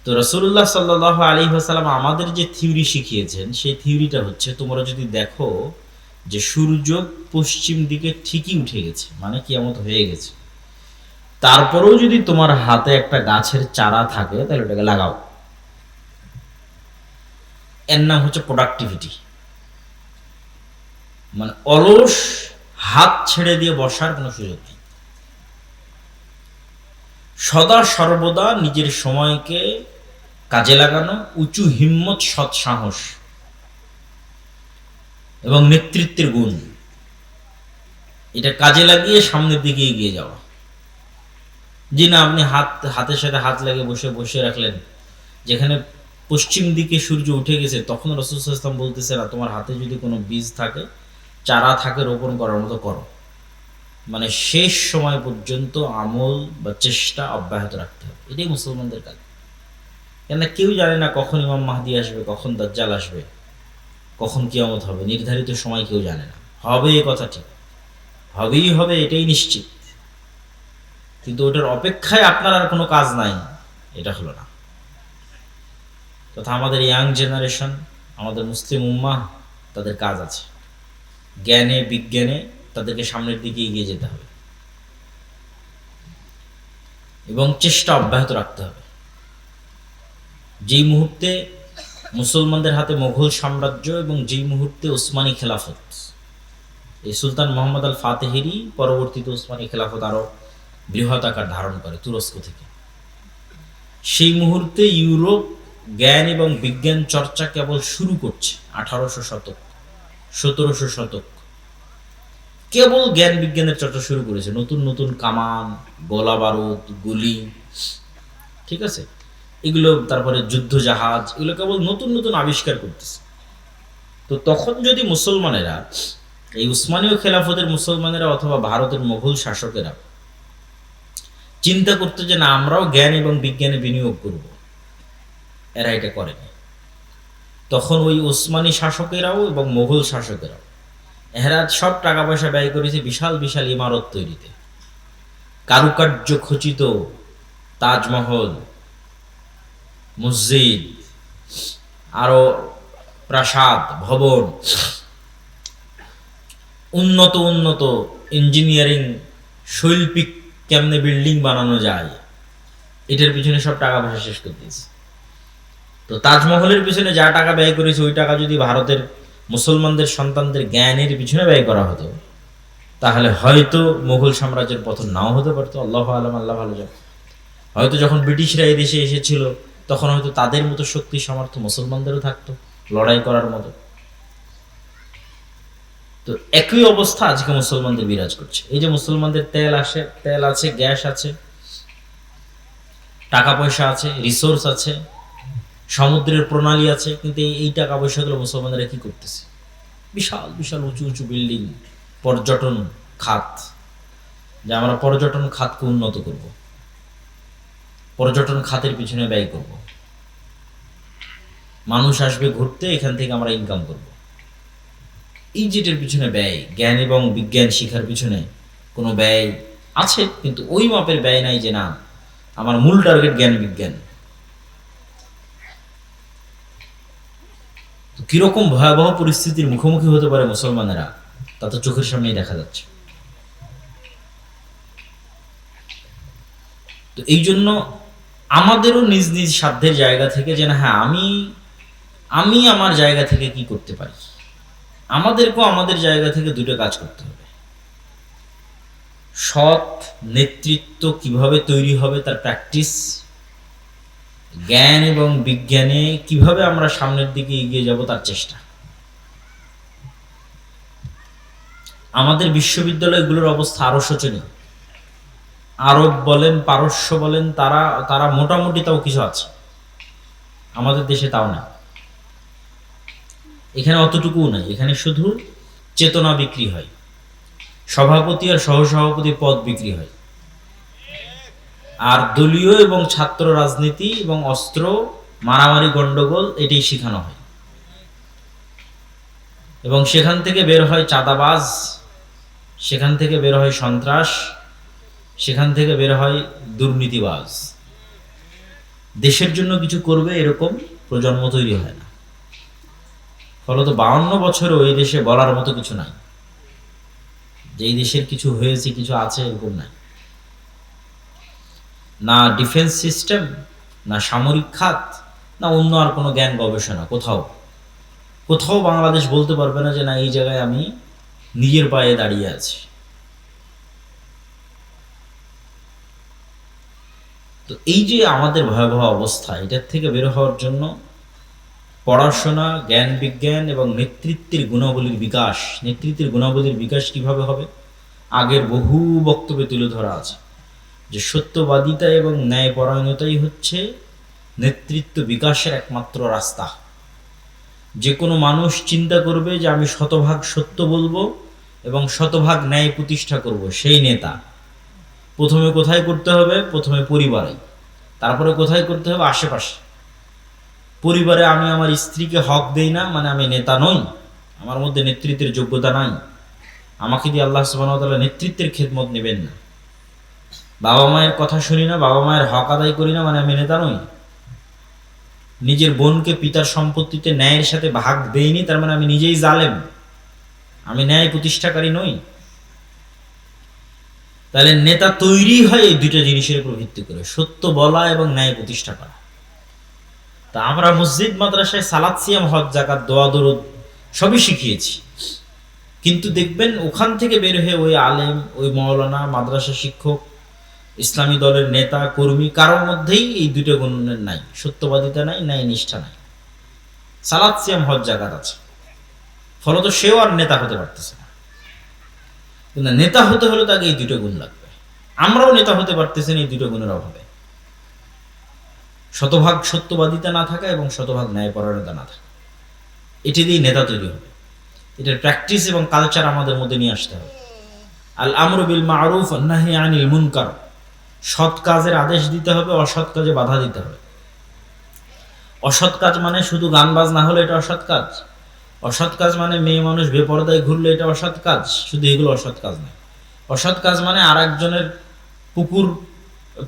তো রাসূলুল্লাহ সাল্লাল্লাহু আলাইহি ওয়াসাল্লাম আমাদের যে থিওরি শিখিয়েছেন সেই থিওরিটা হচ্ছে, তোমরা যদি দেখো যে সূর্য পশ্চিম দিকে ঠিকই উঠে গেছে, মানে কিয়ামত হয়ে গেছে, তারপরেও যদি তোমার হাতে একটা গাছের চারা থাকে তাহলে ওটাকে লাগাও। এর নাম হচ্ছে প্রোডাক্টিভিটি। মানে অলস হাত ছেড়ে দিয়ে বসার কোনো সুযোগ নেই। সদা সর্বদা নিজের সময়কে কাজে লাগানো, উঁচু হিম্মত, সৎ সাহস এবং নেতৃত্বের গুণ, এটা কাজে লাগিয়ে সামনের দিকে এগিয়ে যাওয়া। জি না, আপনি হাতের সাথে হাত লাগিয়ে বসে বসে রাখলেন, যেখানে পশ্চিম দিকে সূর্য উঠে গেছে তখন রাসূল সাল্লাল্লাহু আলাইহি ওয়াসাল্লাম বলতেছে না, তোমার হাতে যদি কোনো বীজ থাকে, চারা থাকে, রোপণ করার মতো করো। মানে শেষ সময় পর্যন্ত আমল বা চেষ্টা অব্যাহত রাখতে হবে, এটাই মুসলমানদের কাজ। কেননা কেউ জানে না কখন ইমাম মাহদি আসবে, কখন দাজ্জাল আসবে, কখন কিয়ামত হবে, নির্ধারিত সময় কেউ জানে না। হবে এ কথা ঠিক, হবেই হবে এটাই নিশ্চিত, কিন্তু ওটার অপেক্ষায় আপনার আর কোনো কাজ নাই, এটা হলো না। তথা আমাদের ইয়াং জেনারেশন, আমাদের মুসলিম উম্মাহ, তাদের কাজ আছে। জ্ঞানে বিজ্ঞানে তাদেরকে সামনের দিকে এগিয়ে যেতে হবে এবং চেষ্টা অব্যাহত রাখতে হবে। যেই মুহূর্তে মুসলমানদের হাতে মোগল সাম্রাজ্য এবং যেই মুহূর্তে ওসমানী খেলাফত, এই সুলতান মোহাম্মদ আল ফাতেহেরই পরবর্তীতে ওসমানী খেলাফত আরও বৃহৎ আকার ধারণ করে তুরস্ক থেকে, সেই মুহূর্তে ইউরোপ জ্ঞান এবং বিজ্ঞান চর্চা কেবল শুরু করছে। 1800 শতক, 1700 শতক কেবল জ্ঞান বিজ্ঞানের চর্চা শুরু করেছে। নতুন নতুন কামান, গোলা বারুদ, গুলি, ঠিক আছে, এগুলো, তারপরে যুদ্ধ জাহাজ, এগুলো কেবল নতুন নতুন আবিষ্কার করতেছে। তো তখন যদি মুসলমানেরা, এই উসমানীয় খেলাফতের মুসলমানেরা অথবা ভারতের মোগল শাসকেরা চিন্তা করতো যে না, আমরাও জ্ঞান এবং বিজ্ঞানে বিনিয়োগ করব, এরা এটা করেনি। তখন ওই ওসমানী শাসকেরাও এবং মোগল শাসকেরাও এরা সব টাকা পয়সা ব্যয় করেছে বিশাল বিশাল ইমারত তৈরিতে, কারুকার্য খচিত তাজমহল, মসজিদ, আরো প্রাসাদ, ভবন, উন্নত উন্নত ইঞ্জিনিয়ারিং, শৈল্পিক কেমনে বিল্ডিং বানানো যায়, এটার পিছনে সব টাকা পয়সা শেষ করে দিয়েছে। তো তাজমহলের পিছনে যা টাকা ব্যয় করেছে, ওই টাকা যদি ভারতের মুসলমানদের সন্তানদের জ্ঞানের পিছনে ব্যয় করা হতো, তাহলে হয়তো মুঘল সাম্রাজ্যের পতন নাও হতে পারতো। আল্লাহু আলাম, আল্লাহ ভালো জানে। হয়তো যখন ব্রিটিশরা এই দেশে এসেছিল তখন হয়তো তাদের মতো শক্তি সামর্থ্য মুসলমানদেরও থাকতো লড়াই করার মতো। তো একই অবস্থা আজকে মুসলমানদের বিরাজ করছে। এই যে মুসলমানদের তেল আছে, গ্যাস আছে, টাকা পয়সা আছে, রিসোর্স আছে, সমুদ্রের প্রণালী আছে, কিন্তু এই টাকা পয়সাগুলো মুসলমানরা কি করতেছে? বিশাল বিশাল উঁচু উঁচু বিল্ডিং, পর্যটন খাত, যে আমরা পর্যটন খাতকে উন্নত করব, পর্যটন খাতের পিছনে ব্যয় করব, মানুষ আসবে ঘুরতে, এখান থেকে আমরা ইনকাম করব। এই যেটার পিছনে ব্যয়, জ্ঞান এবং বিজ্ঞান শিখার পিছনে কোনো ব্যয় আছে, কিন্তু ওই মাপের ব্যয় নাই যে না, আমার মূল টার্গেট জ্ঞান বিজ্ঞান। তো কিরকম ভয়াবহ পরিস্থিতির মুখোমুখি হতে পারে মুসলমানেরা, তা তো চোখের সামনেই দেখা যাচ্ছে। তো এই জন্য আমাদেরও নিজ নিজ সাধ্যের জায়গা থেকে যে না, হ্যাঁ, আমি আমার জায়গা থেকে কি করতে পারি, আমাদেরকেও আমাদের জায়গা থেকে দুটো কাজ করতে হবে। সৎ নেতৃত্ব কিভাবে তৈরি হবে তার প্র্যাকটিস, জ্ঞান এবং বিজ্ঞানে কিভাবে আমরা সামনের দিকে এগিয়ে যাব তার চেষ্টা। আমাদের বিশ্ববিদ্যালয়গুলোর অবস্থা আরো শোচনীয়। আরব বলেন, পারস্য বলেন, তারা মোটামুটি তাও কিছু আছে, আমাদের দেশে তাও না। এখানে অতটুকুও নাই, এখানে শুধু চেতনা বিক্রি হয়, সভাপতি আর সহসভাপতি পদ বিক্রি হয়, আর দলীয় এবং ছাত্র রাজনীতি এবং অস্ত্র মারামারি গন্ডগোল এটাই শেখানো হয়। এবং সেখান থেকে বের হয় চাঁদাবাজ, সেখান থেকে বের হয় সন্ত্রাস, সেখান থেকে বের হয় দুর্নীতিবাজ। দেশের জন্য কিছু করবে এরকম প্রজন্ম তৈরি হয় না। ফলত 52 বছরও এই দেশে বলার মতো কিছু নাই, যে এই দেশের কিছু হয়েছে, কিছু আছে, এরকম নাই। না ডিফেন্স সিস্টেম, না সামরিক খাত, না অন্য আর কোনো জ্ঞান গবেষণা। কোথাও কোথাও বাংলাদেশ বলতে পারবে না যে না এই জায়গায় আমি নিজের পায়ে দাঁড়িয়ে আছি। তো এই যে আমাদের ভয়াবহ অবস্থা, এটার থেকে বের হওয়ার জন্য পড়াশোনা, জ্ঞান বিজ্ঞান এবং নেতৃত্বের গুণাবলীর বিকাশ। নেতৃত্বের গুণাবলীর বিকাশ কিভাবে হবে? আগের বহু বক্তব্যে তুলে ধরা আছে যে সত্যবাদিতা এবং ন্যায়পরায়ণতাই হচ্ছে নেতৃত্ব বিকাশের একমাত্র রাস্তা। যে কোনো মানুষ চিন্তা করবে যে আমি শতভাগ সত্য বলবো এবং শতভাগ ন্যায় প্রতিষ্ঠা করব, সেই নেতা। প্রথমে কোথায় করতে হবে? প্রথমে পরিবারে, তারপরে কোথায় করতে হবে? আশেপাশে। পরিবারে আমি আমার স্ত্রীকে হক দেই না, মানে আমি নেতা নই, আমার মধ্যে নেতৃত্বের যোগ্যতা নাই, আমাকে দিয়ে আল্লাহ সুবহানাহু ওয়া তাআলা নেতৃত্বের খেদমত নেবেন না। বাবা মায়ের কথা শুনি না, বাবা মায়ের হক আদায় করি না, মানে আমি নেতা নই। নিজের বোনকে পিতার সম্পত্তিতে ন্যায়ের সাথে ভাগ দেইনি, তার মানে আমি নিজেই জালেম, আমি ন্যায় প্রতিষ্ঠাকারী নই। তাহলে নেতা তৈরি হয় এই দুইটা জিনিসের উপর ভিত্তি করে, সত্য বলা এবং ন্যায় প্রতিষ্ঠা করা। তা আমরা মসজিদ মাদ্রাসায় সালাত, সিয়াম, হজ, যাকাত, দোয়া দরুদ সবই শিখিয়েছি, কিন্তু দেখবেন ওখান থেকে বের হয়ে ওই আলেম, ওই মাওলানা, মাদ্রাসা শিক্ষক, ইসলামী দলের নেতা কর্মী কারোর মধ্যেই এই দুটো গুণ নাই। সত্যবাদিতা নাই, ন্যায় নিষ্ঠা নাই। সালাত, সিয়াম, হজ, যাকাত আছে, ফলত সেও আর নেতা হতে পারতেছে না। কিন্তু নেতা হতে হলে তাকে এই দুটো গুণ লাগবে। আমরাও নেতা হতে পারতেছি না এই দুটো গুণের অভাবে। শতভাগ সত্যবাদিতা না থাকা এবং শতভাগ ন্যায়পরায়ণতা না থাকা, এটি দিয়েই নেতা তৈরি হবে। এটার প্র্যাকটিস এবং কালচার আমাদের মধ্যে নিয়ে আসতে হবে। আল আমরু বিল মারুফ ওয়ান নাহি আনিল মুনকার, সৎ কাজের আদেশ দিতে হবে, অসৎ কাজে বাধা দিতে হবে। অসৎ কাজ মানে শুধু গান বাজ না হলে এটা অসৎ কাজ। অসৎ কাজ মানে মেয়ে মানুষ বেপরদায় ঘুরলে এটা অসৎ কাজ। শুধু এগুলো অসৎ কাজ নয়। অসৎ কাজ মানে আর একজনের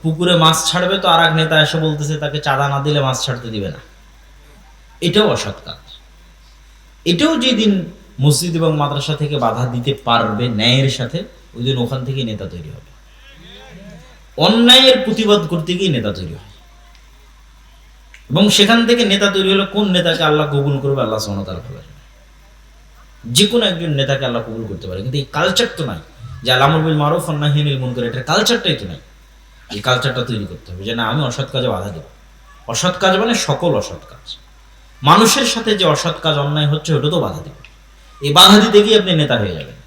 পুকুরে মাছ ছাড়বে, তো আর এক নেতা এসে বলতেছে তাকে চাঁদা না দিলে মাছ ছাড়তে দিবে না, এটাও অসৎ কাজ। এটাও যেদিন মসজিদ এবং মাদ্রাসা থেকে বাধা দিতে পারবে ন্যায়ের সাথে, ওই দিন ওখান থেকে নেতা তৈরি হবে। অন্যায়ের প্রতিবাদ করতে গিয়ে নেতা তৈরি হয়, এবং সেখান থেকে নেতা তৈরি হলো কোন নেতাকে আল্লাহ কবুল করবে আল্লাহ সুবহানাহু ওয়া তাআলা ভালো জানেন। যে কোনো একজন নেতাকে আল্লাহ কবুল করতে পারে, কিন্তু এই কালচার তো নাই যে আল আমরু বিল মারুফ ওয়ান নাহি আনিল মুনকার, এটার কালচারটাই তো নাই। এই কালচারটা তৈরি করতে হবে যে না, আমি অসৎ কাজে বাধা দেব। অসৎ কাজ মানে সকল অসৎ কাজ, মানুষের সাথে যে অসৎ কাজ অন্যায় হচ্ছে ওটা তো বাধা দেব। এই বাধা দিতে গিয়ে আপনি নেতা হয়ে যাবেন,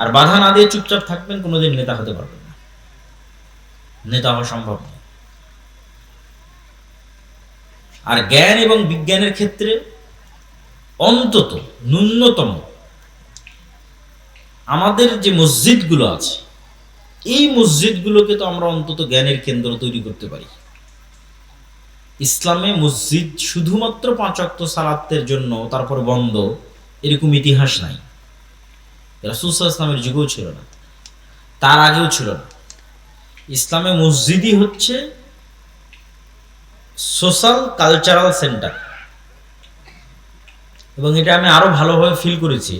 আর বাধা না দিয়ে চুপচাপ থাকবেন, কোনোদিন নেতা হতে পারবেন না, নেতা হওয়া সম্ভব নয়। আর জ্ঞান এবং বিজ্ঞানের ক্ষেত্রে অন্তত ন্যূনতম আমাদের যে মসজিদগুলো আছে, এই মসজিদগুলোকে তো আমরা অন্তত জ্ঞানের কেন্দ্র তৈরি করতে পারি। ইসলামে মসজিদ শুধুমাত্র 5 ওয়াক্ত সালাতের জন্য তারপর বন্ধ, এরকম ইতিহাস নাই। রাসূল সাল্লাল্লাহু আলাইহি ওয়াসাল্লামের যুগেও ছিল না, তার আগেও ছিল না। ইসলামে মসজিদই হচ্ছে সোশ্যাল কালচারাল সেন্টার। এবং এটা আমি আরো ভালোভাবে ফিল করেছি,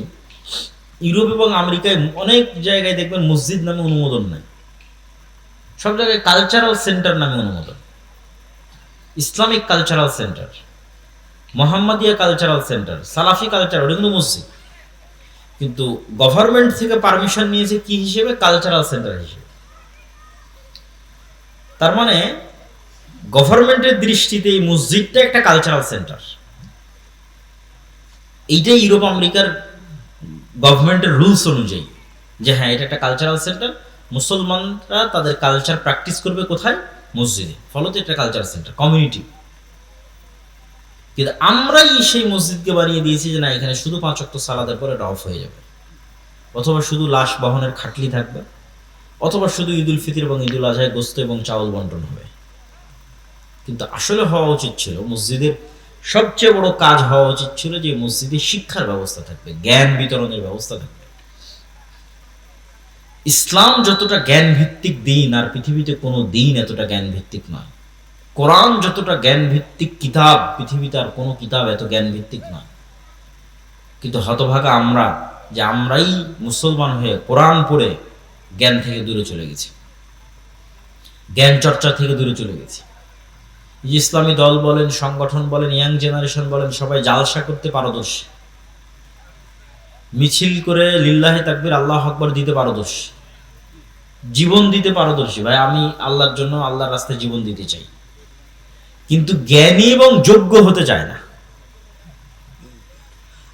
ইউরোপ এবং আমেরিকায় অনেক জায়গায় দেখবেন মসজিদ নামে অনুমোদন নাই, সব জায়গায় কালচারাল সেন্টার নামে অনুমোদন। Islamic cultural centre, Mohammadia cultural centre, সালাফি কালচার, ওটা কিন্তু মসজিদ। কিন্তু গভর্নমেন্ট থেকে পারমিশন নিয়েছে কি হিসেবে? কালচারাল সেন্টার হিসেবে। তার মানে গভর্নমেন্টের দৃষ্টিতে এই মসজিদটা একটা কালচারাল সেন্টার। এইটাই ইউরোপ আমেরিকার গভর্নমেন্টের রুলস অনুযায়ী, যে হ্যাঁ এটা একটা কালচারাল সেন্টার, মুসলমানরা তাদের কালচার প্র্যাকটিস করবে কোথায়? মসজিদে, ফলত এটা কালচারাল সেন্টার, কমিউনিটি। কিন্তু আমরাই সেই মসজিদকে বানিয়ে দিয়েছি যে না, এখানে শুধু 5 ওয়াক্ত সালাতের পর এটা অফ হয়ে যাবে, অথবা শুধু লাশ বহনের খাটলি থাকবে, অথবা শুধু ঈদুল ফিতর এবং ঈদুল আজহায় গোস্ত এবং চাউল বন্টন হবে। কিন্তু আসলে হওয়া উচিত ছিল, মসজিদের সবচেয়ে বড় কাজ হওয়া উচিত ছিল যে মসজিদে শিক্ষার ব্যবস্থা থাকবে, জ্ঞান বিতরণের ব্যবস্থা থাকবে। ইসলাম যতটা জ্ঞান ভিত্তিক দিন, আর পৃথিবীতে কোনো দিন এতটা জ্ঞান ভিত্তিক নয়। কোরআন যতটা জ্ঞান ভিত্তিক কিতাব, পৃথিবীতে আর কোনো কিতাব এত জ্ঞান ভিত্তিক নয়। কিন্তু হতভাগা আমরা, যে আমরাই মুসলমান হয়ে কোরআন পড়ে জ্ঞান থেকে দূরে চলে গেছি, জ্ঞান চর্চা থেকে দূরে চলে গেছি। ইসলামী দল বলেন, সংগঠন বলেন, ইয়াং জেনারেশন বলেন, সবাই জালসা করতে পারদর্শী, মিছিল করে লিল্লাহি তাকবীর আল্লাহু আকবার দিতে পারদর্শী, জীবন দিতে পারদর্শী। ভাই আমি আল্লাহর জন্য, আল্লাহর রাস্তায় জীবন দিতে চাই, কিন্তু জ্ঞানী এবং যোগ্য হতে চায় না।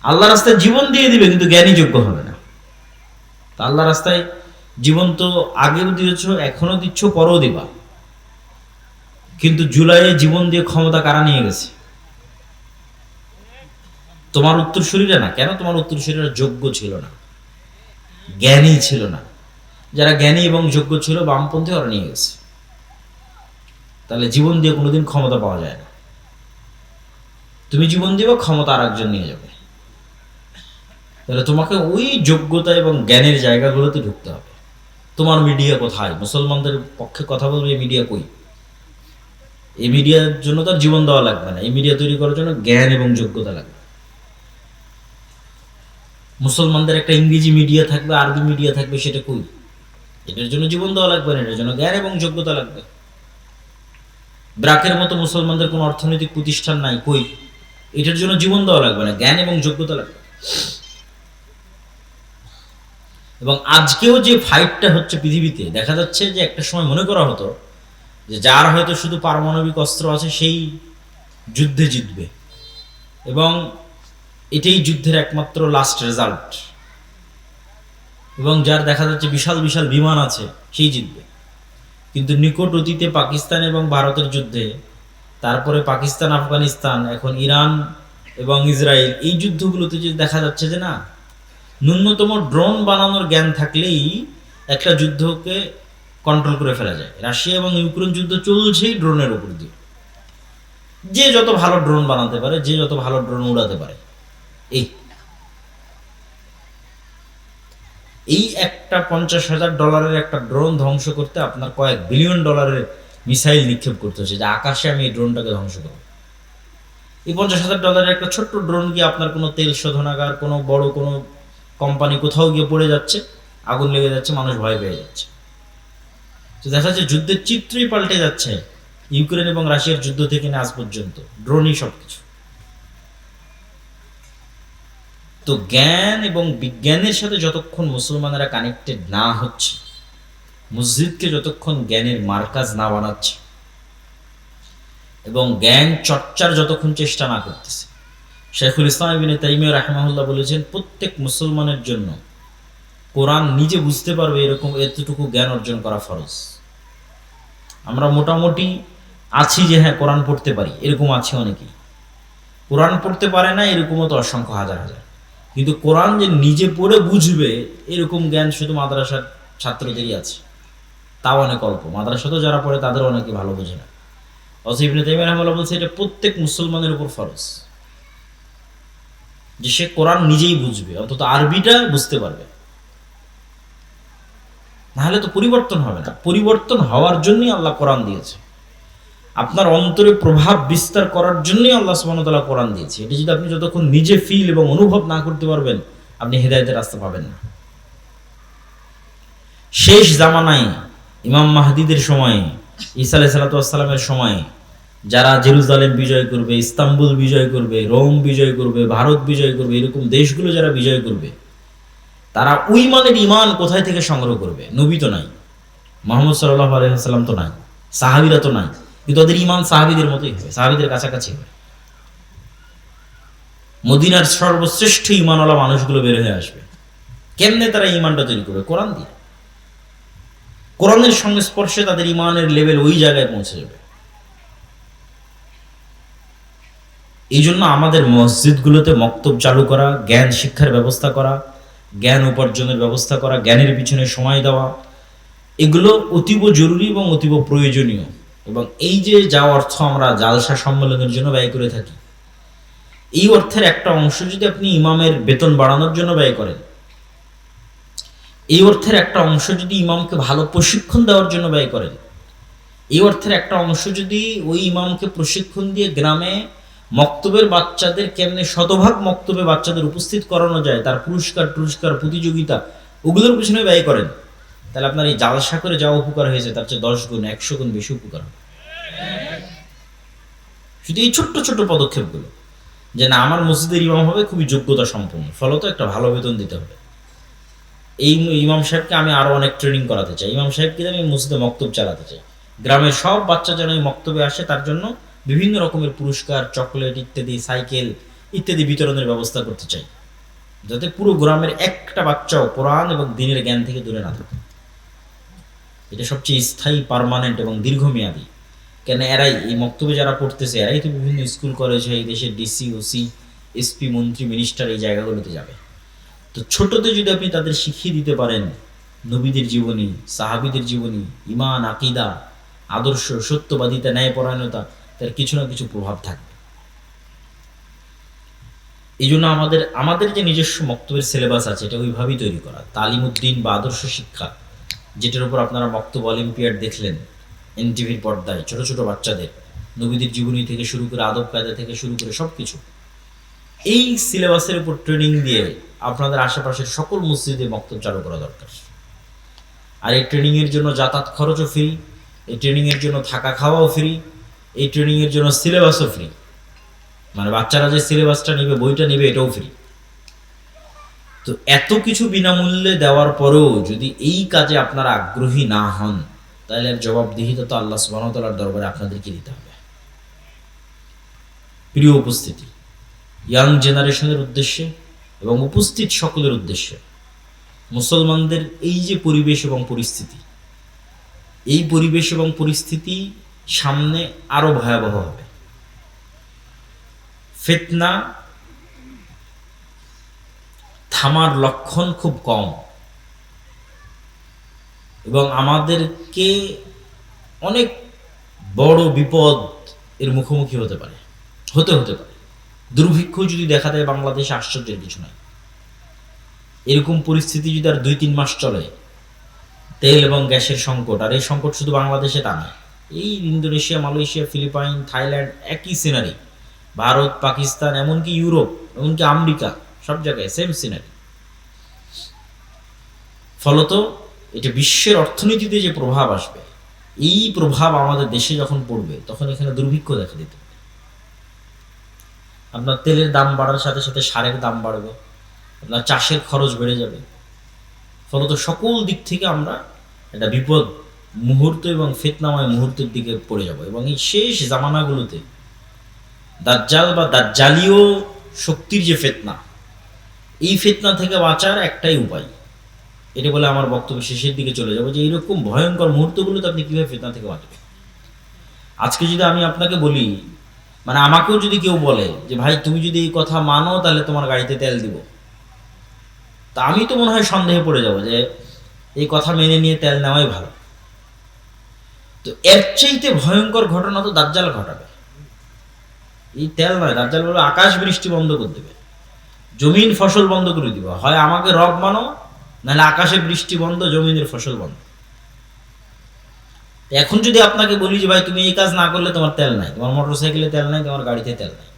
আল্লাহ রাস্তায় জীবন দিয়ে দিবে, কিন্তু জ্ঞানী যোগ্য হবে না। আল্লাহ রাস্তায় জীবন তো আগেও দিয়েছ, এখনো দিচ্ছ, পরেও দিবা, কিন্তু জুলাইয়ে জীবন দিয়ে ক্ষমতা কারা নিয়ে গেছে? তোমার উত্তরসূরিরা না। কেন? তোমার উত্তরসূরিরা যোগ্য ছিল না, জ্ঞানী ছিল না। যারা জ্ঞানী এবং যোগ্য ছিল, বামপন্থী, ওরা নিয়ে গেছে। তাহলে জীবন দিয়ে কোনোদিন ক্ষমতা পাওয়া যায় না। তুমি জীবন দিবে, ক্ষমতা আর একজন নিয়ে যাবে। তাহলে তোমাকে ওই যোগ্যতা এবং জ্ঞানের জায়গাগুলোতে ঢুকতে হবে। তোমার মিডিয়া কোথায়? মুসলমানদের পক্ষে কথা বলবে, এই মিডিয়া কই? এই মিডিয়ার জন্য তার জীবন দেওয়া লাগবে না, এই মিডিয়া তৈরি করার জন্য জ্ঞান এবং যোগ্যতা লাগবে। মুসলমানদের একটা ইংরেজি মিডিয়া থাকবে, আরবি মিডিয়া থাকবে, সেটা কই? এটার জন্য জীবন দেওয়া লাগবে না, এটার জন্য জ্ঞান এবং যোগ্যতা লাগবে। ব্রাকের মতো মুসলমানদের কোনো অর্থনৈতিক প্রতিষ্ঠান নাই, কই? এটার জন্য জীবন দেওয়া লাগবে না, জ্ঞান এবং যোগ্যতা লাগবে। এবং আজকেও যে ফাইটটা হচ্ছে পৃথিবীতে, দেখা যাচ্ছে যে একটা সময় মনে করা হতো যে যার হয়তো শুধু পারমাণবিক অস্ত্র আছে সেই যুদ্ধে জিতবে, এবং এটাই যুদ্ধের একমাত্র লাস্ট রেজাল্ট, এবং যার দেখা যাচ্ছে বিশাল বিশাল বিমান আছে সেই জিতবে। কিন্তু নিকট অতীতে পাকিস্তান এবং ভারতের যুদ্ধে, তারপরে পাকিস্তান, আফগানিস্তান, এখন ইরান এবং ইসরায়েল, এই যুদ্ধগুলোতে যে দেখা যাচ্ছে যে না, ন্যূনতম ড্রোন বানানোর জ্ঞান থাকলেই একটা যুদ্ধকে কন্ট্রোল করে ফেলা যায়। রাশিয়া এবং ইউক্রেন যুদ্ধ চলছেই ড্রোনের উপর দিয়ে। যে যত ভালো ড্রোন বানাতে পারে, যে যত ভালো ড্রোন উড়াতে পারে, এই একটা $50,000 একটা ড্রোন ধ্বংস করতে আপনার কয়েক বিলিয়ন ডলারের মিসাইল নিক্ষেপ করতে হচ্ছে, যে আকাশে আমি এই ড্রোনটাকে ধ্বংস করব। এই $50,000 একটা ছোট্ট ড্রোন গিয়ে আপনার কোনো তেল শোধনাগার, কোনো বড় কোনো কোম্পানি কোথাও গিয়ে পড়ে যাচ্ছে, আগুন লেগে যাচ্ছে, মানুষ ভয় পেয়ে যাচ্ছে। তো দেখা যাচ্ছে যুদ্ধের চিত্রই পাল্টে যাচ্ছে ইউক্রেন এবং রাশিয়ার যুদ্ধ থেকে আজ পর্যন্ত ড্রোনই সবকিছু। তো জ্ঞান এবং বিজ্ঞানের সাথে যতক্ষণ মুসলমানেরা কানেক্টেড না হচ্ছে, মসজিদকে যতক্ষণ জ্ঞানের মার্কাজ না বানাচ্ছে, এবং জ্ঞান চর্চার যতক্ষণ চেষ্টা না করতেছে, শেখুল ইসলাম ইবনে তাইমিয়া রাহিমাহুল্লাহ বলেছেন, প্রত্যেক মুসলমানের জন্য কোরআন নিজে বুঝতে পারবে এরকম এতটুকু জ্ঞান অর্জন করা ফরজ। আমরা মোটামুটি আছি যে হ্যাঁ কোরআন পড়তে পারি, এরকম আছে অনেকেই। কোরআন পড়তে পারে না, এরকমও তো অসংখ্য হাজার হাজার। কিন্তু কোরআন যে নিজে পড়ে বুঝবে, এরকম জ্ঞান শুধু মাদ্রাসার ছাত্রদেরই আছে, তাও অনেক অল্প। মাদ্রাসাতেও যারা পড়ে তাদের অনেকে ভালো বোঝে না। অথচ ইবনে তাইমিয়া রাহিমাহুল্লাহ বলছে এটা প্রত্যেক মুসলমানের উপর ফরজ, যে সে কোরআন নিজেই বুঝবে, অন্তত আরবিটা বুঝতে পারবে। নাহলে তো পরিবর্তন হবে না। পরিবর্তন হওয়ার জন্যই আল্লাহ কোরআন দিয়েছে, আপনার অন্তরে প্রভাব বিস্তার করার জন্যই আল্লাহ সুবহানাহু ওয়া তাআলা কোরআন দিয়েছে। এটি যদি আপনি যতক্ষণ নিজে ফিল এবং অনুভব না করতে পারবেন, আপনি হেদায়েতের রাস্তা পাবেন না। শেষ জামানায় ইমাম মাহদিদের সময়ে, ঈসা আলাইহিস সালামের সময়ে যারা জেরুজালেম বিজয় করবে, ইস্তাম্বুল বিজয় করবে, রোম বিজয় করবে, ভারত বিজয় করবে, এরকম দেশগুলো যারা বিজয় করবে, তারা ওই মানের ইমান কোথায় থেকে সংগ্রহ করবে? নবী তো নাই, মুহাম্মদ সাল্লাল্লাহু আলাইহি ওয়াসাল্লাম তো নাই, সাহাবীরা তো নাই, কিন্তু ওদের ইমান সাহাবীদের মতোই হবে, সাহাবীদের কাছাকাছি হবে। মদিনার সর্বশ্রেষ্ঠ ইমানওয়ালা মানুষগুলো বের হয়ে আসবে। কেমনে তারা ইমানটা তৈরি করবে? কোরআন দিয়ে। কোরআনের সংস্পর্শে তাদের ইমানের লেভেল ওই জায়গায় পৌঁছে যাবে। এই জন্য আমাদের মসজিদগুলোতে মক্তব চালু করা, জ্ঞান শিক্ষার ব্যবস্থা করা, জ্ঞান উপার্জনের ব্যবস্থা করা, জ্ঞানের পিছনে সময় দেওয়া, এগুলো অতীব জরুরি এবং অতীব প্রয়োজনীয়। এবং এই যে যা অর্থ আমরা জালসা সম্মেলনের জন্য ব্যয় করে থাকি, এই অর্থের একটা অংশ যদি আপনি ইমামের বেতন বাড়ানোর জন্য ব্যয় করেন, এই অর্থের একটা অংশ যদি ইমামকে ভালো প্রশিক্ষণ দেওয়ার জন্য ব্যয় করেন, এই অর্থের একটা অংশ যদি ওই ইমামকে প্রশিক্ষণ দিয়ে গ্রামে মক্তবের বাচ্চাদের কেমনে শতভাগ মক্তবে বাচ্চাদের উপস্থিত করানো যায়, তার পুরস্কার প্রতিযোগিতা ওগুলোর পিছনে ব্যয় করেন, তাহলে আপনার এই জালসা করে যাওয়া উপকার হয়েছে তার চেয়ে 10 গুণ 100 গুণ বেশি উপকার হবে। শুধু এই ছোট্ট ছোট্ট পদক্ষেপগুলো, যে না আমার মসজিদের ইমাম হবে খুবই যোগ্যতা সম্পন্ন, ফলত একটা ভালো বেতন দিতে হবে, এই ইমাম সাহেবকে আমি আরো অনেক ট্রেনিং করাতে চাই, ইমাম সাহেবকে আমি মসজিদে মক্তব চালাতে চাই, গ্রামের সব বাচ্চা যেন এই মক্তবে আসে, তার জন্য বিভিন্ন রকমের পুরস্কার, চকলেট ইত্যাদি, সাইকেল ইত্যাদি বিতরণের ব্যবস্থা করতে চাই, যাতে পুরো গ্রামের একটা বাচ্চাও কোরআন এবং দ্বীনের জ্ঞান থেকে দূরে না থাকে। এটা সবচেয়ে স্থায়ী, পার্মানেন্ট এবং দীর্ঘমেয়াদী। কেন এরাই এই মক্তবে যারা পড়তেছে এরাই তো বিভিন্ন স্কুল কলেজে এই দেশের ডিসি, ওসি, এসপি, মন্ত্রী, মিনিস্টার এই জায়গাগুলোতে যাবে। তো ছোটতে যদি আপনি তাদের শিখিয়ে দিতে পারেন নবীদের জীবনী, সাহাবীদের জীবনী, ঈমান, আকীদা, আদর্শ, সত্যবাদিতা, ন্যায়পরায়ণতা, তার কিছু না কিছু প্রভাব থাকবে। এই জন্য আমাদের যে নিজস্ব মক্তবের সিলেবাস আছে এটা ওইভাবেই তৈরি করা, তালিমউদ্দিন বা আদর্শ শিক্ষা, যেটার উপর আপনারা মক্তব অলিম্পিয়াড দেখলেন এনটিভির পর্দায়, ছোট ছোট বাচ্চাদের নবীদের জীবনী থেকে শুরু করে আদব কায়দা থেকে শুরু করে সব কিছু, এই সিলেবাসের উপর ট্রেনিং দিয়ে আপনাদের আশেপাশের সকল মসজিদে মক্তব চালু করা দরকার। আর এই ট্রেনিংয়ের জন্য যাতায়াত খরচও ফ্রি, এই ট্রেনিংয়ের জন্য থাকা খাওয়াও ফ্রি, এই ট্রেনিংয়ের জন্য সিলেবাসও ফ্রি, মানে বাচ্চারা যে সিলেবাসটা নেবে, বইটা নেবে, এটাও ফ্রি। তো এত কিছু বিনামূল্যে দেওয়ার পরেও যদি এই কাজে আপনারা আগ্রহী না হন, তাহলে এর জবাবদিহিতা তো আল্লাহ সুবহানাহু ওয়া তাআলার দরবারে আপনাদেরকে দিতে হবে। প্রিয় উপস্থিতি, ইয়াং জেনারেশনের উদ্দেশ্যে এবং উপস্থিত সকলের উদ্দেশ্যে, মুসলমানদের এই যে পরিবেশ এবং পরিস্থিতি, এই পরিবেশ এবং পরিস্থিতি সামনে আরো ভয়াবহ হবে। ফিতনা থামার লক্ষণ খুব কম, এবং আমাদেরকে অনেক বড় বিপদ এর মুখোমুখি হতে পারে। দুর্ভিক্ষ যদি দেখা দেয় বাংলাদেশে, আশ্চর্যের কিছু নাই। এরকম পরিস্থিতি যদি আর 2-3 মাস চলে, তেল এবং গ্যাসের সংকট, আর এই সংকট শুধু বাংলাদেশে তা নয়, এই ইন্দোনেশিয়া, মালয়েশিয়া, ফিলিপাইন, থাইল্যান্ড একই সিনারি, ভারত, পাকিস্তান, এমনকি ইউরোপ, এমনকি আমেরিকা, সব জায়গায় সেম সিনারি। ফলত এটা বিশ্বের অর্থনীতিতে যে প্রভাব আসবে, এই প্রভাব আমাদের দেশে যখন পড়বে তখন এখানে দুর্ভিক্ষ দেখা দিতে পারে। আপনার তেলের দাম বাড়ার সাথে সাথে সারের দাম বাড়বে, আপনার চাষের খরচ বেড়ে যাবে, ফলত সকল দিক থেকে আমরা একটা বিপদ মুহূর্ত এবং ফিতনাময় মুহূর্তের দিকে পড়ে যাব। এবং এই শেষ জামানাগুলোতে দাজ্জাল বা দাজ্জালীয় শক্তির যে ফিতনা, এই ফিতনা থেকে বাঁচার একটাই উপায়, এটা বলে আমার বক্তব্য শেষের দিকে চলে যাবো, যে এইরকম ভয়ঙ্কর মুহূর্তগুলোতে আপনি কিভাবে ফিতনা থেকে বাঁচবেন। আজকে যদি আমি আপনাকে বলি, মানে আমাকেও যদি কেউ বলে যে ভাই তুমি যদি এই কথা মানো তাহলে তোমার গাড়িতে তেল দিব, তা আমি তো মনে হয় সন্দেহে পড়ে যাব যে এই কথা মেনে নিয়ে তেল নেওয়াই ভালো। তো এর চাইতে ভয়ঙ্কর ঘটনা তো দাজ্জাল ঘটাবে। এই তেল নয়, দাজ্জাল বলবে আকাশ বৃষ্টি বন্ধ করে দেবে, জমিন ফসল বন্ধ করে দিবে, হয় আমাকে রব মানো, নাহলে আকাশে বৃষ্টি বন্ধ, জমিনের ফসল বন্ধ। এখন যদি আপনাকে বলি যে ভাই তুমি এই কাজ না করলে তোমার তেল নাই, তোমার মোটর সাইকেলে তেল নাই, তোমার গাড়িতে তেল নাই,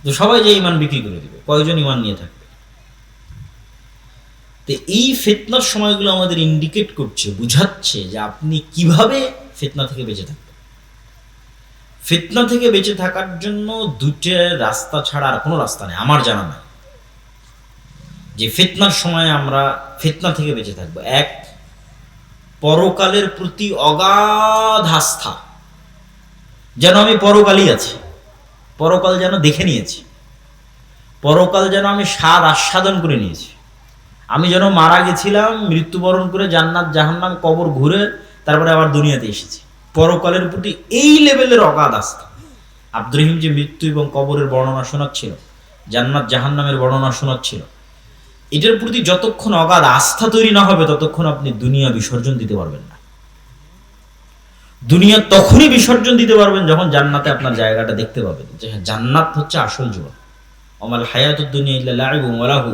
তো সবাই যে ইমান বিক্রি করে দিবে, কয়জন ইমান নিয়ে থাকবে? তো এই ফিতনার সময়গুলো আমাদের ইন্ডিকেট করছে, বুঝাচ্ছে যে আপনি কিভাবে ফিতনা থেকে বেঁচে থাকবেন। ফিতনা থেকে বেঁচে থাকার জন্য দুটো রাস্তা ছাড়া আর কোনো রাস্তা নেই আমার জানা নাই, যে ফিতনার সময় আমরা ফিতনা থেকে বেঁচে থাকবো। এক, পরকালের প্রতি অগাধ আস্থা, যেন আমি পরকালই আছি, পরকাল যেন দেখে নিয়েছি, পরকাল যেন আমি স্বাদ আস্বাদন করে নিয়েছি, আমি যেন মারা গেছিলাম, মৃত্যুবরণ করে জান্নাত জাহান্নাম কবর ঘুরে তারপরে আবার দুনিয়াতে এসেছি। পরকালের প্রতি এই লেভেলের অগাধ আস্থা। আব্দুর রহিম যে মৃত্যু এবং কবরের বর্ণনা শোনাচ্ছিল, জান্নাত জাহান্নামের বর্ণনা শোনাচ্ছিল, এটার প্রতি যতক্ষণ অগাধ আস্থা তৈরি না হবে ততক্ষণ আপনি দুনিয়া বিসর্জন দিতে পারবেন না। দুনিয়া তখনই বিসর্জন দিতে পারবেন যখন জান্নাতে আপনার জায়গাটা দেখতে পাবেন, যে জান্নাত হচ্ছে আসল জীবন। আমাল হায়াতুদ দুনিয়া ইল্লা লাইবুন ওয়া লাহু,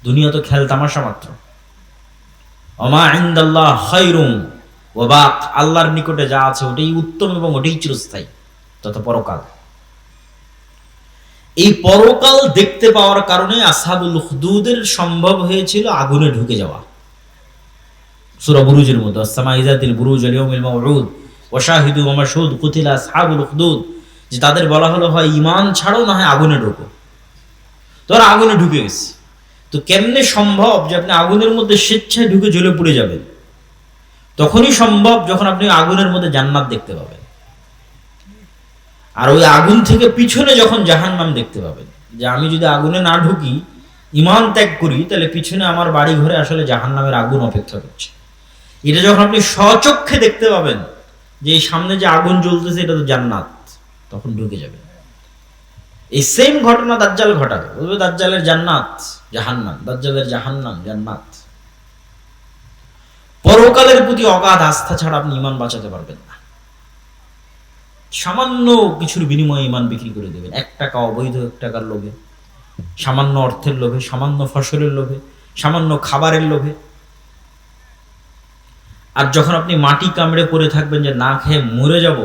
দুনিয়া তো খেল তামাশা মাত্র। ওমা ইনদাল্লাহ খায়রুন ওয়াবাক, আল্লাহর নিকটে যা আছে ওটাই উত্তম এবং ওটাই চিরস্থায়ী, তথা পরকাল। এই পরকাল দেখতে পাওয়ার কারণে আসহাবুল উখদুদের সম্ভব হয়েছিল আগুনে ঢুকে যাওয়া। সূরা বুরুজের মতো, আস-সামাই যাতিল বুরুজ ওয়াল ইয়াউমিল মাউউদ ওয়া শাহিদু ওয়া মাশহুদ কুতিলা আসহাবুল উখদুদ, যে তাদের বলা হলো হয় ঈমান ছাড়ো না হয় আগুনে ঢোকো। তোরা আগুনে ঢুকে গেছে, তো কেমনে সম্ভব যে আপনি আগুনের মধ্যে স্বেচ্ছায় ঢুকে জ্বলে পুড়ে যাবেন? তখনই সম্ভব যখন আপনি আগুনের মধ্যে জান্নাত দেখতে পাবেন, আর ওই আগুন থেকে পিছনে যখন জাহান্নাম দেখতে পাবেন। যে আমি যদি আগুনে না ঢুকি, ঈমান ত্যাগ করি, তাহলে পিছনে আমার বাড়ি ঘরে আসলে জাহান্নামের আগুন অপেক্ষা করছে। এটা যখন আপনি স্বচক্ষে দেখতে পাবেন যে এই সামনে যে আগুন জ্বলতেছে এটা তো জান্নাত, তখন ঢুকে যাবেন। এই সেম ঘটনা দাজ্জাল ঘটাবে, বলবে দাজ্জালের জান্নাত জাহান্নাম, দাজ্জালের জাহান্নাম জান্নাত। পরকালের প্রতি অগাধ আস্থা ছাড়া আপনি ঈমান বাঁচাতে পারবেন না। সামান্য কিছুর বিনিময়ে ঈমান বিক্রি করে দেবেন, 1 টাকা অবৈধ 1 টাকার লোভে, সামান্য অর্থের লোভে, সামান্য ফসলের লোভে, সামান্য খাবারের লোভে। আর যখন আপনি মাটি কামড়ে পড়ে থাকবেন যে না খেয়ে মরে যাব,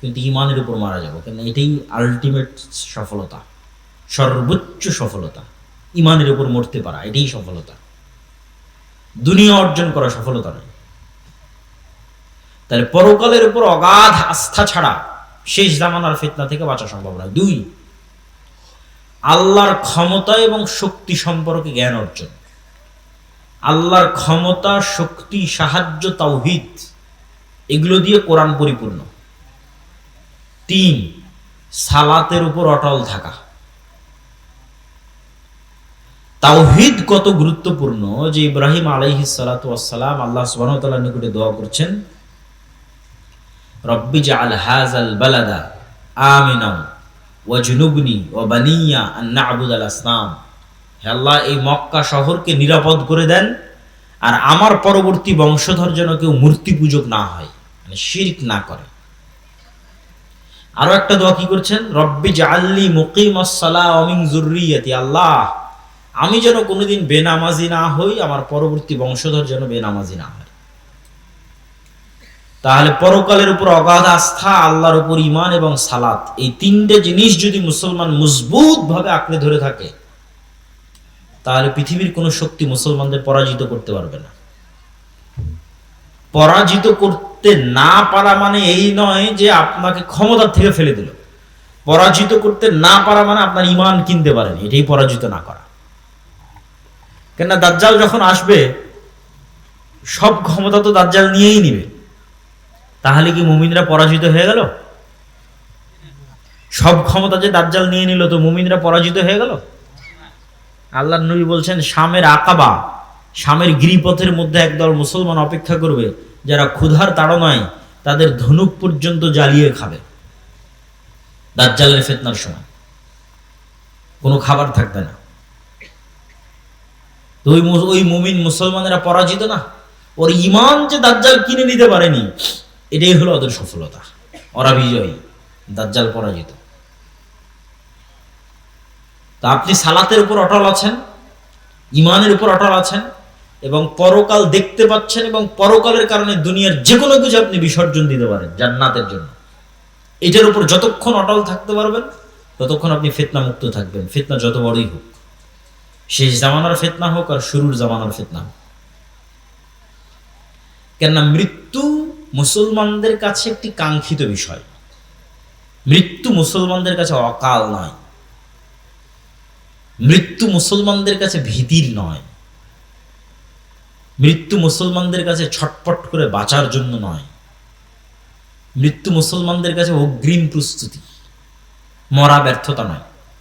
কিন্তু ঈমানের উপর মারা যাব, কেন এটাই আলটিমেট সফলতা, সর্বোচ্চ সফলতা। ঈমানের উপর মরতে পারা, এটাই সফলতা। দুনিয়া অর্জন করা সফলতা নয়। তাহলে পরকালের উপর অগাধ আস্থা ছাড়া শেষ জামানার ফিতনা থেকে বাঁচা সম্ভব নয়। 2, আল্লাহর ক্ষমতা এবং শক্তি সম্পর্কে জ্ঞান অর্জন। আল্লাহর ক্ষমতা, শক্তি, সাহায্য, তাওহীদ, এগুলো দিয়ে কোরআন পরিপূর্ণ। 3, সালাতের উপর অটল থাকা। তাওহীদ কত গুরুত্বপূর্ণ যে ইব্রাহিম আলাইহিস সালাতু ওয়াস সালাম আল্লাহ সুবহানাহু ওয়া তাআলার নিকটে দোয়া করছেন, রব্বি জাআল হাযাল বালাদা আমিনা ওয়াজনুবনি ওয়া বানিয়া আন না'বুদাল আসনাম। হে আল্লাহ, এই মক্কা শহরকে নিরাপদ করে দেন, আর আমার পরবর্তী বংশধর যেন কেউ মূর্তি পূজক না হয়, মানে শিরক না করে। আরো একটা দোয়া কি করছেন, রব্বি জাআলনি মুকিমাস সালাহ ওয়া মিন যুররিয়াতি। আল্লাহ, আমি যেন কোনোদিন বেনামাজি না হই, আমার পরবর্তী বংশধর যেন বেনামাজি না হয়। তাহলে পরকালের উপর অগাধ আস্থা, আল্লাহর উপর ঈমান এবং সালাত, এই 3টে জিনিস যদি মুসলমান মজবুত ভাবে আঁকড়ে ধরে থাকে, তাহলে পৃথিবীর কোনো শক্তি মুসলমানদের পরাজিত করতে পারবে না। পরাজিত করতে না পারা মানে এই নয় যে আপনাকে ক্ষমতার থেকে ফেলে দিল। পরাজিত করতে না পারা মানে আপনার ঈমান কিনতে পারেনি, এটাই পরাজিত না করা। কেননা দাজ্জাল যখন আসবে, সব ক্ষমতা তো দাজ্জাল নিয়েই নিবে। তাহলে কি মুমিনরা পরাজিত হয়ে গেল? সব ক্ষমতা যে দাজ্জাল নিয়ে নিল, তো মুমিনরা পরাজিত হয়ে গেল? আল্লাহর নবী বলছেন, শামের আকাবা, শামের গিরিপথের মধ্যে একদল মুসলমান অপেক্ষা করবে, যারা ক্ষুধার তাড়নায় তাদের ধনুক পর্যন্ত জ্বালিয়ে খাবে। দাজ্জালের ফিতনার সময় কোনো খাবার থাকবে না। তো ওই মুমিন মুসলমানেরা পরাজিত না, ওর ঈমান যে দাজ্জাল কিনে নিতে পারেনি, এটাই হলো ওদের সফলতা। ওরা বিজয়ী, দাজ্জাল পরাজিত। তা আপনি সালাতের উপর অটল আছেন, ঈমানের উপর অটল আছেন, এবং পরকাল দেখতে পাচ্ছেন, এবং পরকালের কারণে দুনিয়ার যে কোনো কিছু আপনি বিসর্জন দিতে পারেন জান্নাতের জন্য। এটার উপর যতক্ষণ অটল থাকতে পারবেন, ততক্ষণ আপনি ফিতনা মুক্ত থাকবেন, ফিতনা যত বড়ই হোক, শেষ জামানার ফিতনা হোক আর শুরুর জামানার ফিতনা হোক। কেননা মৃত্যু মুসলমানদের কাছে একটি কাঙ্ক্ষিত বিষয়। মৃত্যু মুসলমানদের কাছে অকাল নয়, মৃত্যু মুসলমানদের কাছে ভীতির নয়, মৃত্যু মুসলমানদের কাছে ছটপট করে বাঁচার জন্য নয়, মৃত্যু মুসলমানদের কাছে অগ্রিম প্রস্তুতি, মরা ব্যর্থতা নয়।